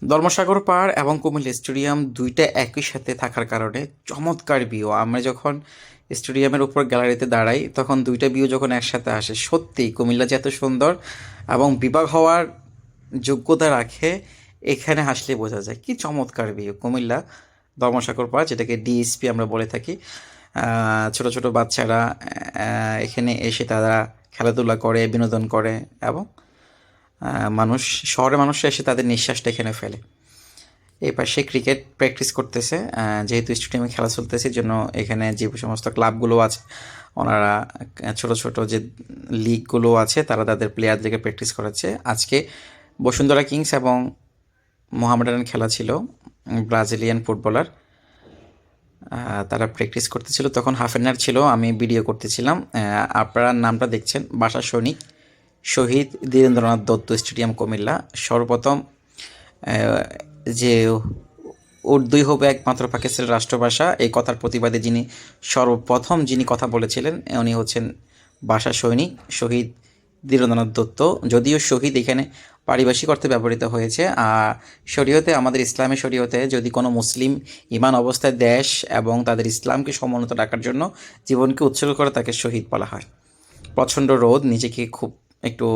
ধর্মসাগর পাহাড় এবং কুমিল্লা স্টেডিয়াম দুইটা একই সাথে থাকার কারণে চমৎকার ভিউ। আমরা যখন স্টেডিয়ামের উপর গ্যালারিতে দাঁড়াই তখন দুইটা ভিউ যখন একসাথে আসে, সত্যি কুমিল্লা যে এত সুন্দর এবং বিভাগ হওয়ার যোগ্যতা রাখে এখানে হাসলে বোঝা যায় কি চমৎকার ভিউ। কুমিল্লা ধর্মসাগর পাহাড়, যেটাকে ডিএসপি আমরা বলে থাকি। ছোট ছোট বাচ্চারা এখানে এসে তারা খেলাধুলা করে, বিনোদন করে এবং শহরের মানুষরা এসে তাদের নিঃশ্বাসটা এখানে ফেলে। এই পাশে ক্রিকেট প্র্যাকটিস করতেছে, যেহেতু স্টেডিয়ামে খেলা চলতেছে জন্য এখানে যে সমস্ত ক্লাবগুলো আছে ওনারা ছোট ছোট যে লিগগুলো আছে তারা তাদের প্লেয়ারদেরকে প্র্যাকটিস করাচ্ছে। আজকে বসুন্ধরা কিংস এবং মোহামেডানের খেলা ছিল, ব্রাজিলিয়ান ফুটবলার তারা প্র্যাকটিস করতেছিল, তখন হাফ অ্যান আওয়ার ছিল, আমি ভিডিও করতেছিলাম। আপনারা নামটা দেখছেন বাসা সৈনিক শহীদ ধীরেন্দ্রনাথ দত্ত স্টেডিয়াম কুমিল্লা। সর্বপ্রথম যে উর্দুই হবে একমাত্র পাকিস্তানের রাষ্ট্রভাষা, এই কথার প্রতিবাদে সর্বপ্রথম যিনি কথা বলেছিলেন উনি হচ্ছেন বাসা সৈনিক শহীদ ধীরেন্দ্রনাথ দত্ত। যদিও শহীদ এখানে পারিভাষিক অর্থে ব্যবহৃত হয়েছে, আর শরীয়তে, আমাদের ইসলামী শরীয়তে যদি কোনো মুসলিম ইমান অবস্থায় দেশ এবং তাদের ইসলামকে সমুন্নত রাখার জন্য জীবনকে উৎসর্গ করে তাকে শহীদ বলা হয়। প্রচণ্ড রোদ, নিজেকে খুব একটু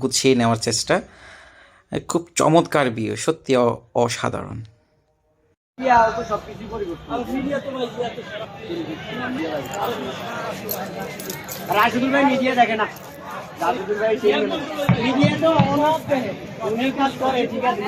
গুছিয়ে নেওয়ার চেষ্টা। খুব চমৎকার ভিউ, সত্যি অসাধারণ। রাশিদুল ভাই মিডিয়া দেখে না, রাশিদুল ভাই মিডিয়া তো অনেক কাজ করে, ঠিক আছে।